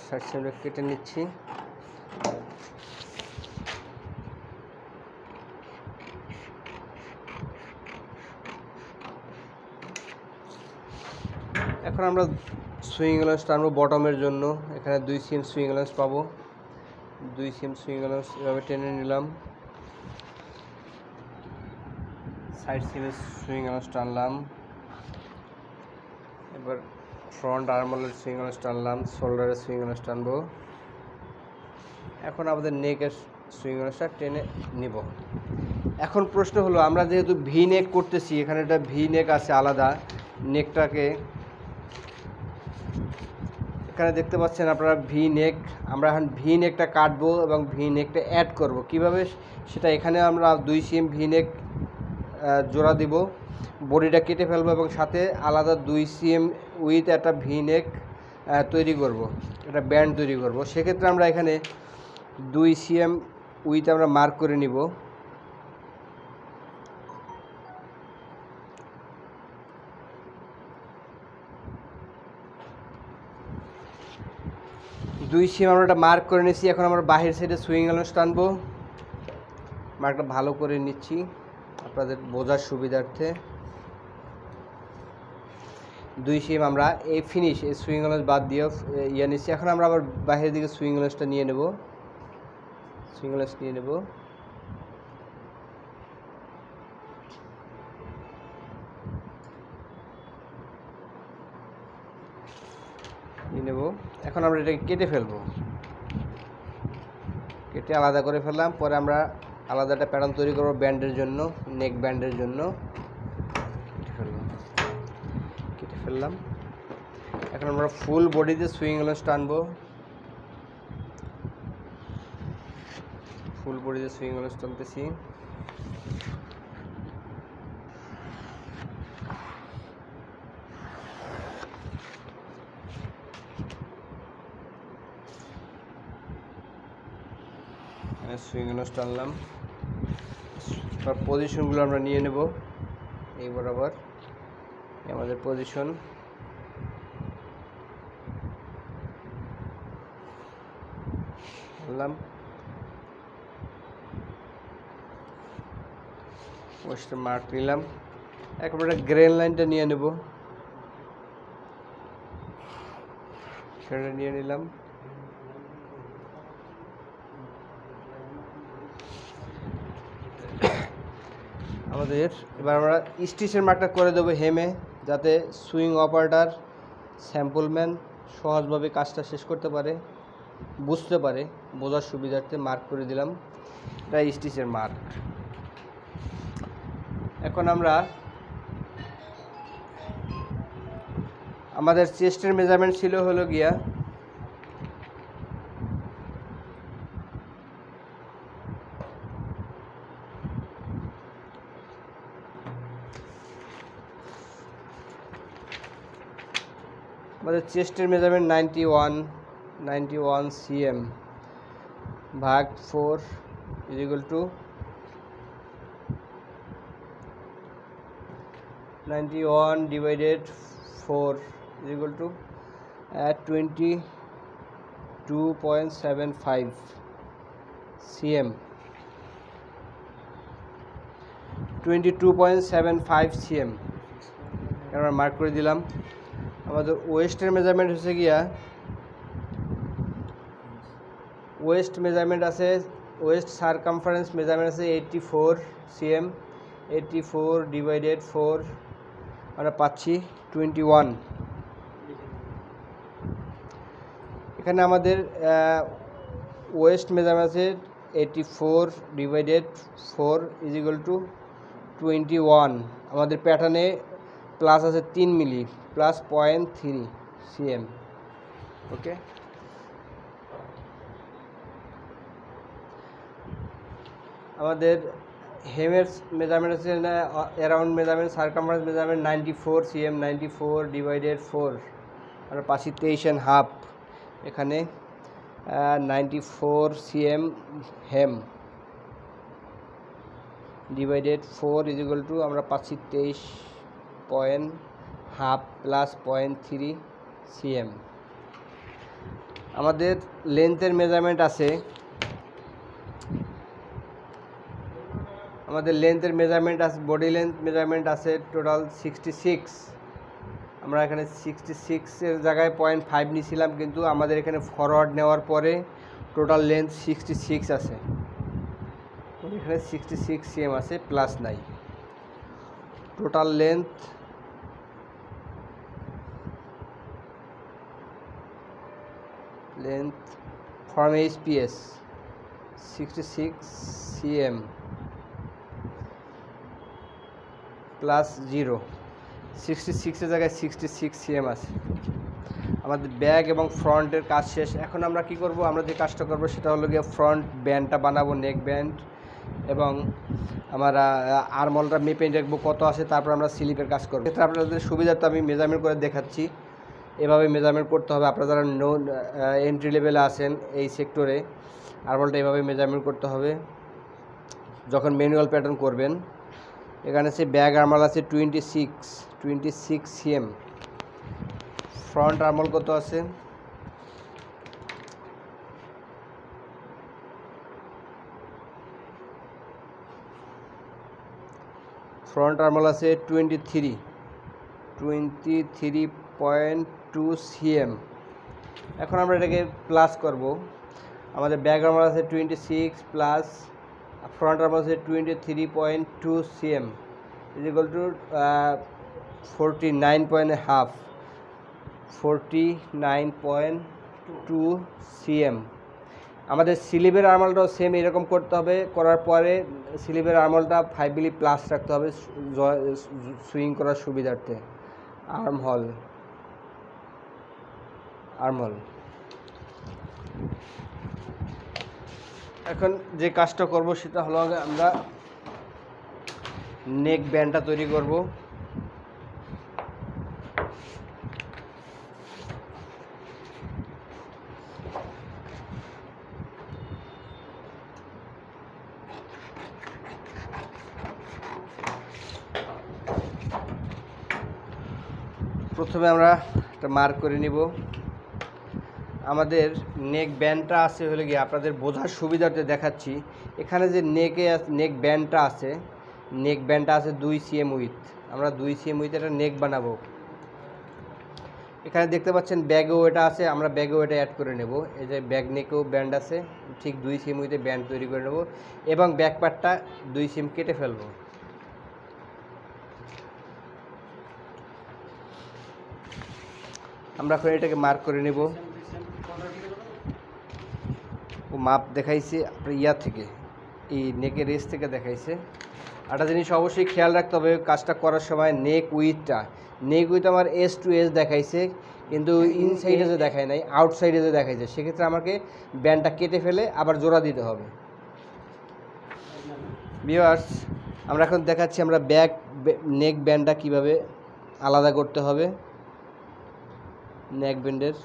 সাইড সাইডে কেটে নিচ্ছি। এখন আমরা সুইং এলাউন্স টানবো বটমের জন্য। এখানে 2 সিএম সুইং এলাউন্স পাবো। 2 সিএম সুইং এলাউন্স এভাবে টেনে নিলাম, সাইড সিএম সুইং এলাউন্স টানলাম। এবার ফ্রন্ট আর্মহোলের সুইং এলাউন্স টানলাম, শোল্ডারের সুইং এলাউন্স টানবো। এখন আমাদের নেকের সুইং এলাউন্সটা টেনে নিব। এখন প্রশ্ন হলো, আমরা যেহেতু ভি নেক করতেছি, এখানে একটা ভি নেক আছে আলাদা নেকটাকে, এখানে দেখতে পাচ্ছেন আপনারা ভি নেক। আমরা এখন ভি নেকটা কাটবো এবং ভি নেকটা অ্যাড করব কিভাবে সেটা এখানে আমরা 2 সিএম ভি নেক জোড়া দিব, বডিটা কেটে ফেলবো এবং সাথে আলাদা 2 সিএম উইথ একটা ভি নেক তৈরি করব, একটা ব্যান্ড তৈরি করব। সেক্ষেত্রে আমরা এখানে 2 সিএম উইথ আমরা মার্ক করে নিব। দুই সিএম আমরা একটা মার্ক করে নিচ্ছি। এখন আমরা বাহির সাইডে সুইং এলাউন্স টানবো। মার্কটা ভালো করে নিচ্ছি আপনাদের বোঝার সুবিধার্থে। 2 সিএম আমরা এই ফিনিশ এই সুইং এলাউন্স বাদ দিয়ে নিচ্ছি। এখন আমরা আবার বাহিরের দিকে সুইং এলাউন্সটা নিয়ে নেব, সুইং এলাউন্স নিয়ে নেব। এখন আমরা এটাকে কেটে ফেলবো, কেটে আলাদা করে ফেললাম। পরে আমরা আলাদা একটা প্যাটার্ন তৈরি করবো ব্যান্ডের জন্য, নেক ব্যান্ডের জন্য। কেটে ফেললাম। এখন আমরা ফুল বডিতে সুইং এলাউন্স টানবো, ফুল বডিতে সুইং এলাউন্স টানতেছি। সুইং নোজ টানলাম। তার পজিশনগুলো আমরা নিয়ে নেব এই বরাবর, আমাদের পজিশন। নিলাম ওয়েস্টে মার্ক নিলাম, একেবারে গ্রেন লাইনটা নিয়ে নেব, সেটা নিয়ে নিলাম। আমাদের এবার আমরা স্টিচের মার্কটা করে দেবো হেমে, যাতে সুইং অপারেটর স্যাম্পলম্যান সহজভাবে কাজটা শেষ করতে পারে, বুঝতে পারে, বোঝার সুবিধার্থে মার্ক করে দিলাম। এটা স্টিচের মার্ক। এখন আমরা আমাদের চেস্টের মেজারমেন্ট ছিল হলো গিয়া আমাদের চেস্টের মেজারমেন্ট 91 cm ভাগ 4 is equal to 91 divided 4 is equal to 22.75 cm 22.75 cm আমরা মার্ক করে দিলাম। আমাদের ওয়েস্টের মেজারমেন্ট হচ্ছে গিয়া ওয়েস্ট মেজারমেন্ট আছে, ওয়েস্ট সারকামফারেন্স মেজারমেন্ট আছে 84 cm, 84 ডিভাইডেড 4 আমরা পাচ্ছি 21। এখানে আমাদের ওয়েস্ট মেজারমেন্ট আছে 84 ডিভাইডেড 4 ইজ ইকুয়াল টু 21। আমাদের প্যাটার্নে প্লাস আছে 3 মিলি প্লাস 0.3 cm। ওকে, আমাদের হেমের মেজারমেন্ট আছে around measurement circumference measurement 94 cm, 94 divided 4 আমরা পাচ্ছি 23.5। এখানে 94 cm hem divided 4 is equal to আমরা পাচ্ছি 23.5 প্লাস 0.3 cm। আমাদের লেন্থের মেজারমেন্ট আছে, আমাদের লেন্থের মেজারমেন্ট আছে, বডি লেন্থ মেজারমেন্ট আছে টোটাল 66। আমরা এখানে 66-এর জায়গায় 0.5 নিয়েছিলাম, কিন্তু আমাদের এখানে ফরওয়ার্ড নেওয়ার পরে টোটাল লেন্থ 66 আছে, এখানে 66 cm আছে, প্লাস নাই। Total length from HPS 66 cm plus 0, 66-এর জায়গায় 66 cm আছে। আমাদের ব্যাক এবং ফ্রন্টের কাজ শেষ। এখন আমরা কি করব, আমরা যে কাজটা করব সেটা হলো গিয়ে ফ্রন্ট ব্যান্ডটা বানাবো, নেক ব্যান্ড, এবং আমরা আর্মহোলটা মেপে দেখবো কত আছে, তারপর আমরা স্লিপের কাজ করবো। ক্ষেত্রে আপনাদের সুবিধার্থে আমি মেজারমেন্ট করে দেখাচ্ছি, এভাবে মেজারমেন্ট করতে হবে। আপনারা যারা এন্ট্রি লেভেলে আছেন এই সেক্টরে, আর্মহোলটা এভাবে মেজারমেন্ট করতে হবে যখন ম্যানুয়াল প্যাটার্ন করবেন। এখানে সে ব্যাক আর্মহোল আছে 26 cm। ফ্রন্ট আর্মহোল কত আছে, ফ্রন্ট আর্মহোল আছে 23.2 cm। এখন আমরা এটাকে প্লাস করব। আমাদের ব্যাক আর্মহোল আছে 26 প্লাস ফ্রন্ট আর্মহোল আছে 23.2 cm is equal to 49.2 cm। আমাদের স্লিভের আর্মহোলটাও সেম এরকম করতে হবে, করার পরে স্লিভের আর্মহোলটা 5 মিলি প্লাস রাখতে হবে সুইং করার সুবিধার্থে। আর্মহোল এখন যে কাজটা করব সেটা হলো আমরা নেক ব্যান্ডটা তৈরি করব। প্রথমে আমরা একটা মার্ক করে নিব। আমাদের নেক ব্যান্ডটা আছে হলে গিয়ে আপনাদের বোঝার সুবিধাতে দেখাচ্ছি। এখানে যে নেক ব্যান্ডটা আছে, নেক ব্যান্ডটা আছে 2 cm উইথ। আমরা 2 cm উইথ একটা নেক বানাবো। এখানে দেখতে পাচ্ছেন ব্যাগেও এটা আছে, আমরা ব্যাগেও এটা অ্যাড করে নেব। এই যে ব্যাগ নেকেও ব্যান্ড আছে, ঠিক 2 cm উইথে ব্যান্ড তৈরি করে নেব এবং ব্যাক পার্টটা 2 cm কেটে ফেলবো। আমরা এখন এটাকে মার্ক করে নেব। ও মাপ দেখাইছে আপনার ইয়া থেকে, এই নেকের রেস থেকে দেখাইছে। একটা জিনিস অবশ্যই খেয়াল রাখতে হবে কাজটা করার সময়, নেক উইথ আমার এস টু এস দেখাইছে, কিন্তু ইনসাইডে যে দেখায় নাই, আউটসাইডে যে দেখাইছে, সেক্ষেত্রে আমাকে ব্যান্ডটা কেটে ফেলে আবার জোড়া দিতে হবে। ভিউয়ার্স, আমরা এখন দেখাচ্ছি আমরা নেক ব্যান্ডটা কিভাবে আলাদা করতে হবে। নেক ব্যান্ডের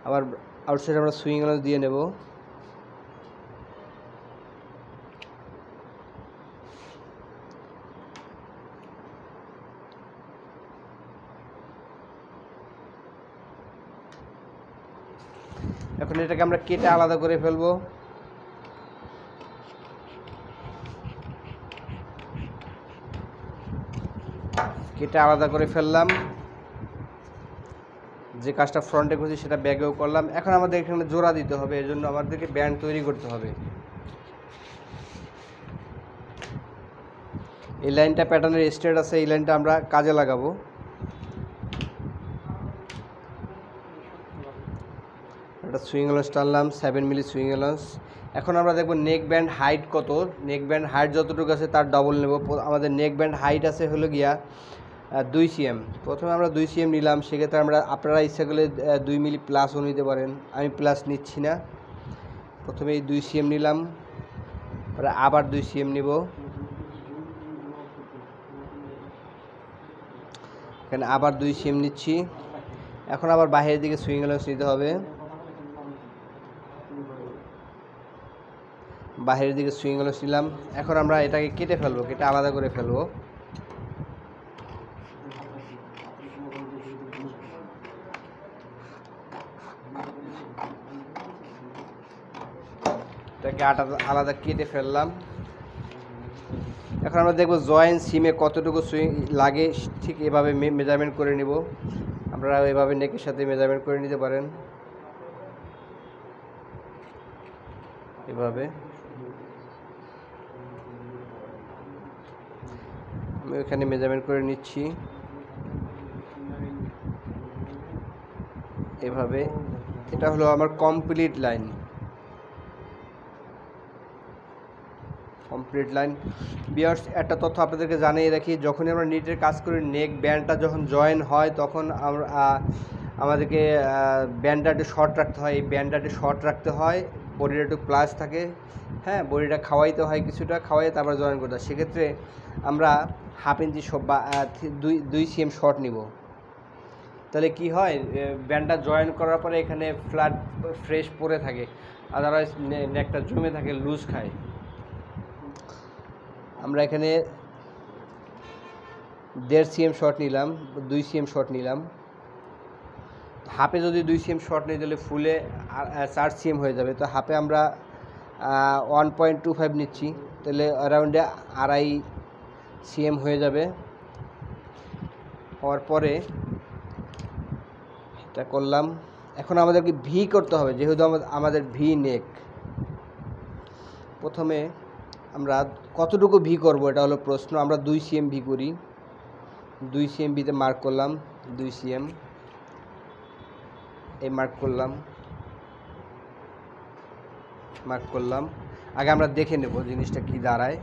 আবার আউটসাইডে আমরা সুইং গ্লাস দিয়ে নেব। এখন এটাকে আমরা কেটে আলাদা করে ফেলবো। কেটে আলাদা করে ফেললাম। যে কাজটা ফ্রন্টে করছি সেটা ব্যাগেও করলাম। এখন আমাদের এখানে জোড়া দিতে হবে, এর জন্য আমাদেরকে ব্যান্ড তৈরি করতে হবে। এই লাইনটা প্যাটার্নের স্ট্রেট আছে, এই লাইনটা আমরা কাজে লাগাবো। একটা সুইং এলান্স টানলাম, 7 মিলি সুইং এলান্স। এখন আমরা দেখব নেক ব্যান্ড হাইট কত। নেক ব্যান্ড হাইট যতটুকু আছে তার ডবল নেব। আমাদের নেক ব্যান্ড হাইট আছে হলো গিয়া 2 cm। প্রথমে আমরা 2 cm নিলাম, সেক্ষেত্রে আপনারা ইচ্ছা করলে 2 মিলি প্লাসও নিতে পারেন, আমি প্লাস নিচ্ছি না। প্রথমে এই 2 cm নিলাম, পরে আবার 2 cm নিব, এখানে আবার 2 cm নিচ্ছি। এখন আবার বাইরের দিকে সুইং এলান্স নিতে হবে, বাইরের দিকে সুইং এলান্স নিলাম। এখন আমরা এটাকে কেটে ফেলবো, কেটে আলাদা করে ফেলবো। এটাকে আলাদা কেটে ফেললাম। এখন আমরা দেখব জয়েন্ট সিমে কতটুকু সুইং লাগে, ঠিক এভাবে মেজারমেন্ট করে নিব। আপনারা এভাবে নেকের সাথে মেজারমেন্ট করে নিতে পারেন, এভাবে। আমি এখানে মেজারমেন্ট করে নিচ্ছি এভাবে। এটা হলো আমার কমপ্লিট লাইন। ভিউয়ার্স, একটা তথ্য আপনাদেরকে জানিয়ে রাখি, যখনই আমরা নিটের কাজ করি, নেক ব্যান্ডটা যখন জয়েন হয় তখন আমাদেরকে ব্যান্ডটা একটু শর্ট রাখতে হয়। এই ব্যান্ডটা একটু শর্ট রাখতে হয়, বডিটা একটু প্লাস থাকে, হ্যাঁ, বডিটা খাওয়াইতে হয়, কিছুটা খাওয়াই তারপর জয়েন করতে হয়। সেক্ষেত্রে আমরা 1/2 ইঞ্চি বা 2 cm শর্ট নিব। তাহলে কি হয়, ব্যান্ডটা জয়েন করার পরে এখানে ফ্ল্যাট ফ্রেশ পরে থাকে, আদারওয়াইজ নেকটা জমে থাকে, লুজ খায়। আমরা এখানে 1.5 cm শর্ট নিলাম, 2 cm শর্ট নিলাম। হাফে যদি 2 cm শর্ট নিই তাহলে ফুলে 4 cm হয়ে যাবে। তো হাফে আমরা 1.25 নিচ্ছি, তাহলে অ্যারাউন্ডে 2.5 cm হয়ে যাবে। হওয়ার পরে এটা করলাম। এখন আমাদেরকে ভি করতে হবে, যেহেতু আমাদের ভি নেক। প্রথমে আমরা কতটুকু ভি করব এটা হলো প্রশ্ন। আমরা 2 cm ভি করি, 2 cm ভিতে মার্ক করলাম, 2 cm এই মার্ক করলাম। আগে আমরা দেখে নেব জিনিসটা কি দাঁড়ায়।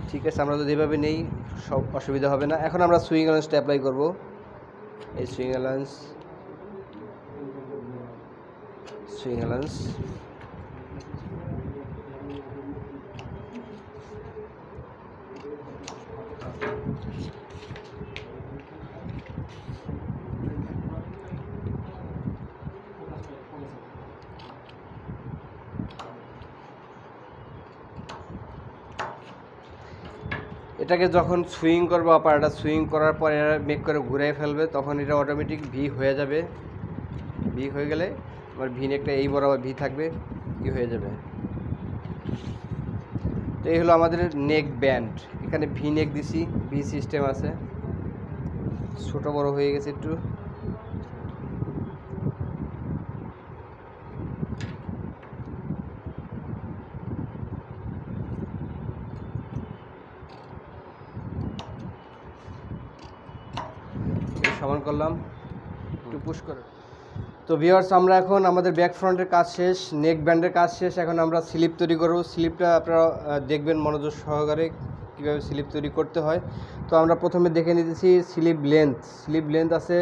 ঠিক আছে, আমরা যদি এভাবে নেই সব অসুবিধা হবে না। এখন আমরা সুইং এলান্সটা অ্যাপ্লাই করব। এই সুইং এলান্স এটাকে যখন সুইং করবো অপারেটর, সুইং করার পর এরা মেক করে ঘুরে ফেলবে, তখন এটা অটোমেটিক ভি হয়ে যাবে। ভি হয়ে গেলে আমার ভি নেকটা এই বরাবর ভি থাকবে, কি হয়ে যাবে। তো এই হলো আমাদের নেক ব্যান্ড। এখানে ভি নেক দিছি, ভি সিস্টেম আছে, ছোটো বড় হয়ে গেছে একটু। সমান করলাম, একটু পুশ করে। তো ভিউয়ার্স, আমরা এখন আমাদের ব্যাক ফ্রন্টের কাজ শেষ, নেক ব্যান্ডের কাজ শেষ। এখন আমরা স্লিপ তৈরি করব। স্লিপটা আপনারা দেখবেন মনোযোগ সহকারে কীভাবে স্লিপ তৈরি করতে হয়। তো আমরা প্রথমে দেখে নিতেছি স্লিপ লেন্থ। স্লিপ লেন্থ আছে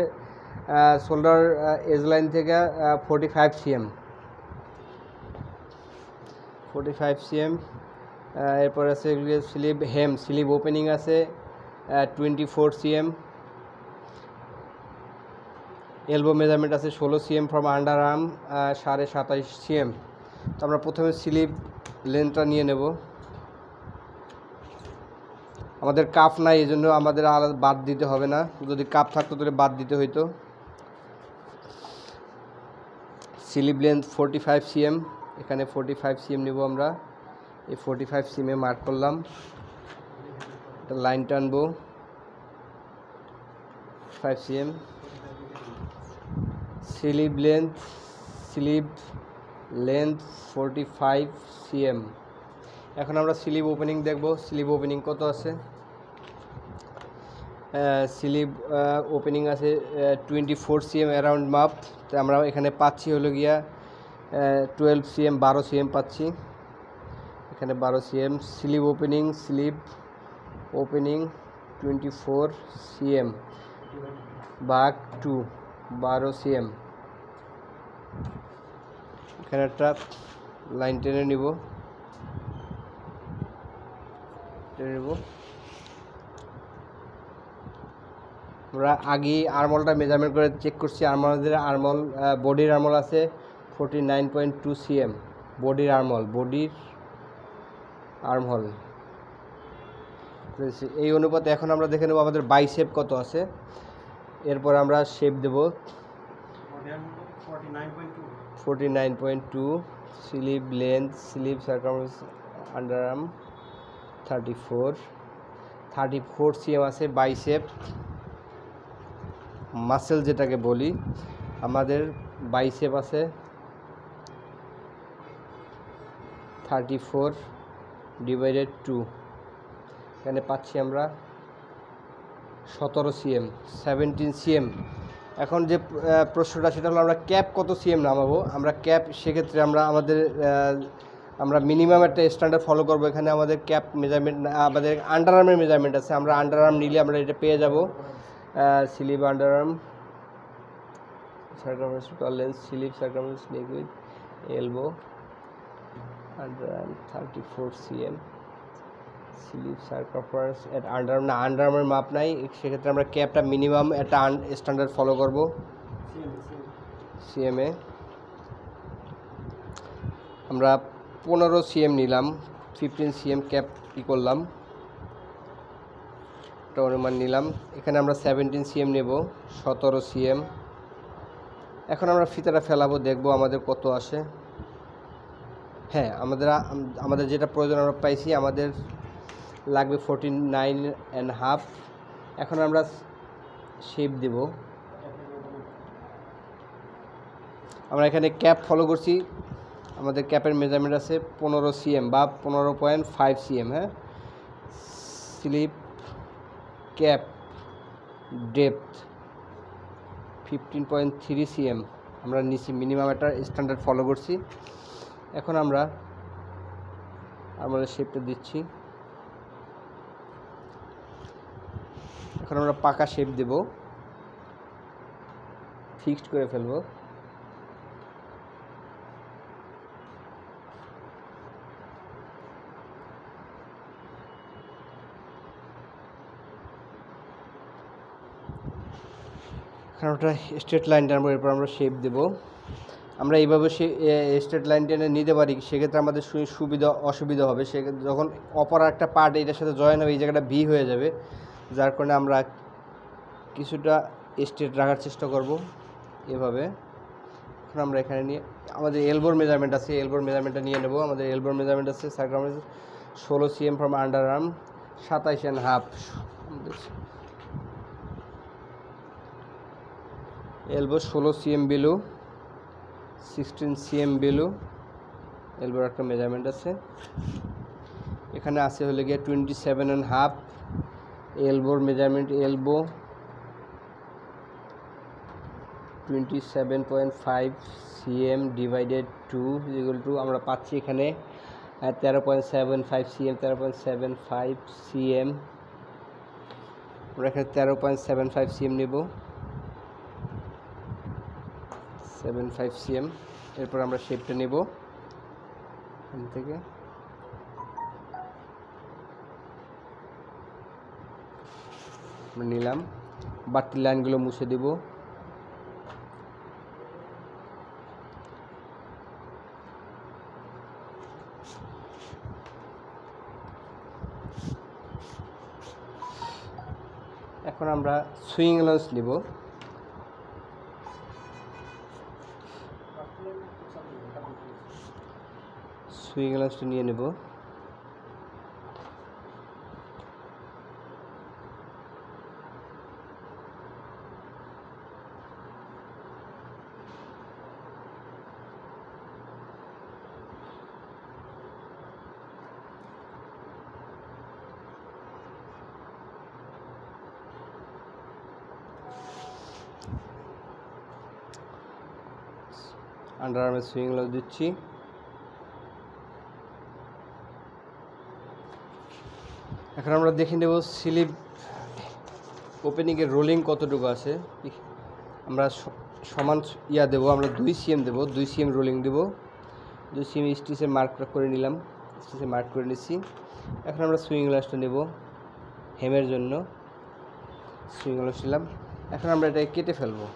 শোল্ডার এজ লাইন থেকে 45 cm, 45 cm। এরপর আছে স্লিপ হেম, স্লিপ ওপেনিং আছে 24 cm। এলবো মেজারমেন্ট আছে 16 cm from under arm 27.5 cm। তো আমরা প্রথমে স্লিপ লেন্থটা নিয়ে নেব। আমাদের কাপ নাই, এই জন্য আমাদের আলাদা বাদ দিতে হবে না, যদি কাপ থাকতো তাহলে বাদ দিতে হইতো। স্লিপ লেন্থ 45 cm, এখানে 45 cm নেব আমরা। এই 45 cm মার্ক করলাম, একটা লাইন টানবো 5 cm। Slip length 45 cm। এখন আমরা স্লিপ ওপেনিং দেখব, স্লিপ ওপেনিং কত আছে। স্লিপ ওপেনিং আছে 24 cm অ্যারাউন্ড মাপ। তো আমরা এখানে পাচ্ছি হলো গিয়া 12 cm, 12 cm পাচ্ছি, এখানে 12 cm। স্লিপ ওপেনিং 24 cm ভাগ 2, 12 cm। এখানে একটা লাইন টেনে নিব, আমরা আগে আর্মলটা মেজারমেন্ট করে চেক করছি। আর্মল বডির আর্মল আছে 49.2 cm, বডির আর্মহল। এই অনুপাতে এখন আমরা দেখে নেব আমাদের বাইসেপ কত আছে। এরপর আমরা শেপ দেব 49.2। Sleeve length, sleeve circumference under arm 34 cm আছে। বাইসেপ মাসেল যেটাকে বলি, আমাদের বাইসেপ আছে 34/2, এখানে পাচ্ছি আমরা 17 cm, 17 cm। এখন যে প্রশ্নটা সেটা হলো আমরা ক্যাপ কত সিএম নামাবো। আমরা ক্যাপ সেক্ষেত্রে আমরা মিনিমাম একটা স্ট্যান্ডার্ড ফলো করবো। এখানে আমাদের ক্যাপ মেজারমেন্ট, আমাদের আন্ডার আর্মের মেজারমেন্ট আছে, আমরা আন্ডার আর্ম নিলে আমরা এটা পেয়ে যাব। Sleeve under arm circumference total length, sleeve circumference neck with elbow under arm 34 cm। Sleeve circumference at under arm, না আন্ডার আর্মের মাপ নাই, সেক্ষেত্রে আমরা ক্যাপটা মিনিমাম একটা স্ট্যান্ডার্ড ফলো করব সিএমএ। আমরা 15 cm নিলাম, 15 cm ক্যাপ করলাম, একটা অনুমান নিলাম। এখানে আমরা 17 cm নেব, 17 cm। এখন আমরা ফিতাটা ফেলাবো, দেখব আমাদের কত আসে। হ্যাঁ, আমাদের যেটা প্রয়োজন আমরা পাইছি, আমাদের লাগবে 49.5। এখন আমরা শেপ দেব। আমরা এখানে ক্যাপ ফলো করছি, আমাদের ক্যাপের মেজারমেন্ট আছে 15 cm বা 15.5 cm। হ্যাঁ, স্লিপ ক্যাপ ডেপথ 15.3 cm আমরা নিচে মিনিমাম একটা স্ট্যান্ডার্ড ফলো করছি। এখন আমরা আমাদের শেপটা দিচ্ছি। এখন আমরা পাকা শেপ দেব, ফিক্সড করে ফেলবো। এখন ওটা স্ট্রেট লাইন টানবো, এরপর আমরা শেপ দেব। আমরা এইভাবে স্ট্রেট লাইন টেনে নিতে পারি, সেক্ষেত্রে আমাদের সুবিধা অসুবিধা হবে। সেক্ষেত্রে যখন অপর একটা পার্ট এটার সাথে জয়েন হবে, এই জায়গাটা ভি হয়ে যাবে, যার কারণে আমরা কিছুটা স্ট্রেট রাখার চেষ্টা করব এভাবে। এখন আমরা এখানে নিয়ে আমাদের এলবোর মেজারমেন্ট আছে, এলবোর মেজারমেন্টটা নিয়ে নেব। আমাদের এলবোর মেজারমেন্ট আছে circumference 16 cm from under arm, 27.5। Elbow 16 cm below, 16 cm below এলবোর একটা মেজারমেন্ট আছে। এখানে আছে হলে গিয়ে 27.5 এলবোর measurement. Elbow 27.5 cm divided 2 equal to আমরা পাচ্ছি এখানে 13.75 cm। 13.75 cm, আমরা এখানে 13.75 cm নেব, 75 cm। এরপর আমরা শেপটা নেব এখান থেকে। আমরা নিলাম, বাড়তি লাইনগুলো মুছে দেব। এখন আমরা সুইং অ্যালাউন্স নিব। সুইং অ্যালাউন্সটা নিয়ে নেব। আন্ডার আর্মের সুইং অ্যালাউন্স দিচ্ছি। এখন আমরা দেখে নেব স্লিপ ওপেনিংয়ের রোলিং কতটুকু আছে। আমরা সমান দেবো, আমরা 2 cm দেবো, 2 cm রোলিং দেবো। 2 cm স্টিচে মার্ক করে নিলাম, স্টিচে মার্ক করে নিচ্ছি। এখন আমরা সুইং গ্লাসটা নেব হেমের জন্য, সুইং গ্লাস নিলাম। এখন আমরা এটাকে কেটে ফেলবো।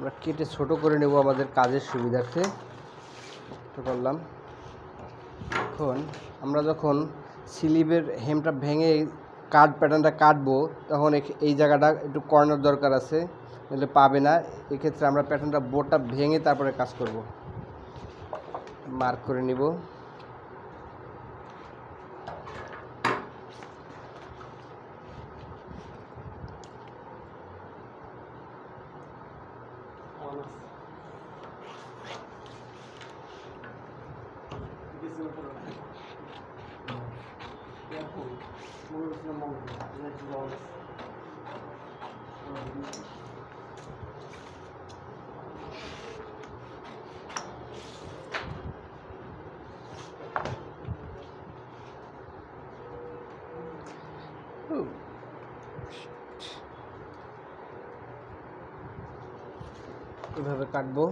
আমরা কেটে ছোট করে নেব আমাদের কাজের সুবিধার্থে। করলাম। এখন আমরা যখন স্লিভের হেমটা ভেঙে প্যাটার্নটা কাটবো, তখন এই জায়গাটা একটু কর্নার দরকার আছে, নাহলে পাবে না। এক্ষেত্রে আমরা প্যাটার্নটা বোর্ডটা ভেঙে তারপরে কাজ করব। মার্ক করে নিব। এভাবে কাটবো।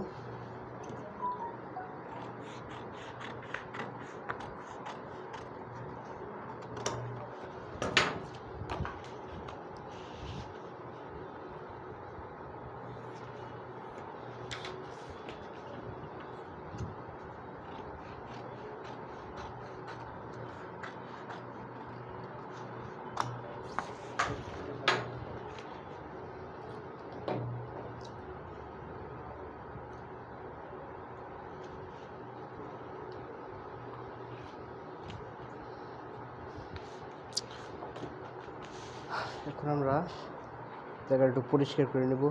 এখন আমরা জায়গাটা একটু পরিষ্কার করে নেব।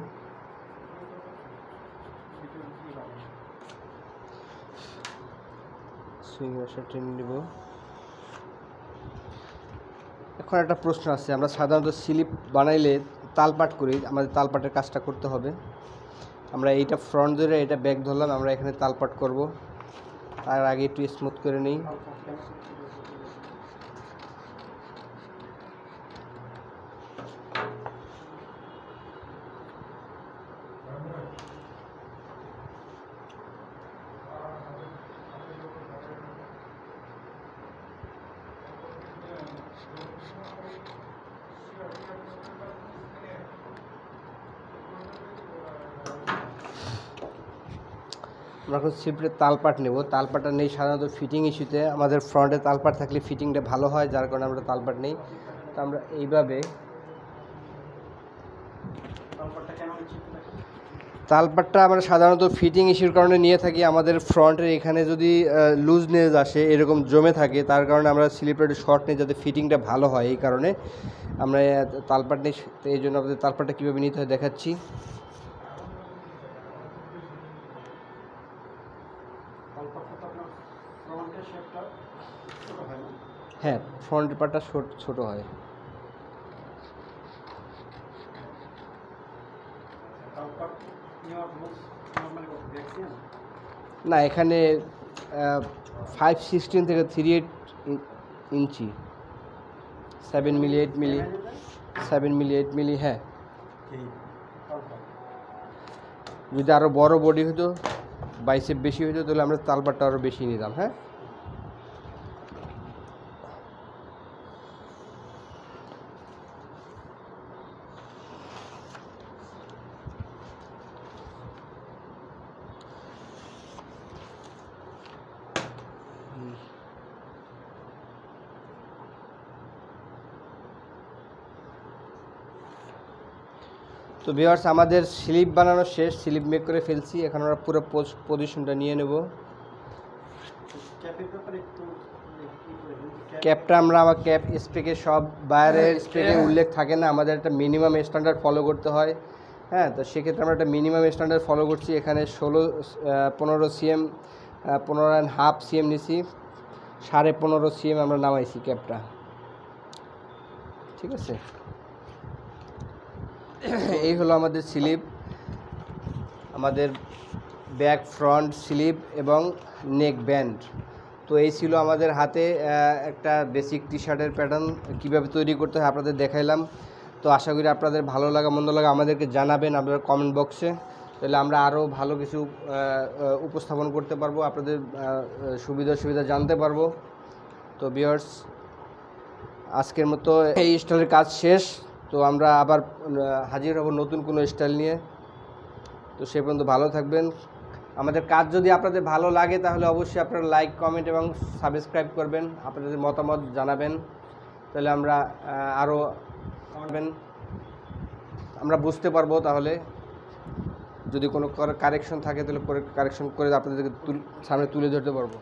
সুইং ওয়াশার টেনে নেব। এখন একটা প্রশ্ন আছে, আমরা সাধারণত স্লিপ বানাইলে তালপাট করি, আমাদের তালপাটের কাজটা করতে হবে। আমরা এইটা ফ্রন্ট ধরে এটা ব্যাক ধরলাম, আমরা এখানে তালপাট করব। তার আগে একটু স্মুথ করে নিই। আমরা এখন স্লিপের তালপাট নেব। তালপাটটা নেই সাধারণত ফিটিং ইস্যুতে, আমাদের ফ্রন্টে তালপাট থাকলে ফিটিংটা ভালো হয়, যার কারণে আমরা তালপাট নেই। তো আমরা এইভাবে তালপাটটা আমরা সাধারণত ফিটিং ইস্যুর কারণে নিয়ে থাকি। আমাদের ফ্রন্টের এখানে যদি লুজনেস আসে, এরকম জমে থাকে, তার কারণে আমরা স্লিপের শর্ট নিই যাতে ফিটিংটা ভালো হয়। এই কারণে আমরা তালপাট নিই। তো এই জন্য আমাদের তালপাটটা কীভাবে নিতে হয় দেখাচ্ছি। হ্যাঁ, ফ্রন্টের পার্টটা ছোট হয়। না, এখানে 5/16 থেকে 3/8 ইঞ্চি, 7 মিলি 8 মিলি 7 মিলি 8 মিলি। হ্যাঁ, যদি আরও বড় বডি হতো, বাইসেপ বেশি হতো, তাহলে আমরা তালপাটটা আরও বেশি নিতাম। হ্যাঁ, তো ভিউয়ার্স, আমাদের স্লিপ বানানো শেষ, স্লিপ মেক করে ফেলছি। এখন আমরা পুরো পজিশনটা নিয়ে নেব। ক্যাপটা আমার ক্যাপ স্প্রেকে সব বাইরের স্প্রেকে উল্লেখ থাকে না, আমাদের একটা মিনিমাম স্ট্যান্ডার্ড ফলো করতে হয়। হ্যাঁ, তো সেক্ষেত্রে আমরা একটা মিনিমাম স্ট্যান্ডার্ড ফলো করছি। এখানে 15 সিএম 15.5 সিএম নিছি, 15.5 সিএম আমরা নামাইছি ক্যাপটা। ঠিক আছে, এই হলো আমাদের স্লিপ, আমাদের ব্যাক ফ্রন্ট স্লিপ এবং নেক ব্যান্ড। তো এই ছিল আমাদের হাতে একটা বেসিক টি শার্টের প্যাটার্ন কীভাবে তৈরি করতে হয় আপনাদের দেখাইলাম। তো আশা করি আপনাদের ভালো লাগা মন্দ লাগা আমাদেরকে জানাবেন আপনারা কমেন্ট বক্সে, তাহলে আমরা আরও ভালো কিছু উপস্থাপন করতে পারবো, আপনাদের সুবিধা জানতে পারবো। তো ভিউয়ার্স, আজকের মতো এই স্টাইলের কাজ শেষ। তো আমরা আবার হাজির হব নতুন কোনো স্টাইল নিয়ে। তো সে পর্যন্ত ভালো থাকবেন। আমাদের কাজ যদি আপনাদের ভালো লাগে তাহলে অবশ্যই আপনারা লাইক, কমেন্ট এবং সাবস্ক্রাইব করবেন, আপনাদের মতামত জানাবেন, তাহলে আমরা আরও আমরা বুঝতে পারবো। তাহলে যদি কোনো কারেকশন থাকে তাহলে কারেকশন করে আপনাদেরকে সামনে তুলে ধরতে পারবো।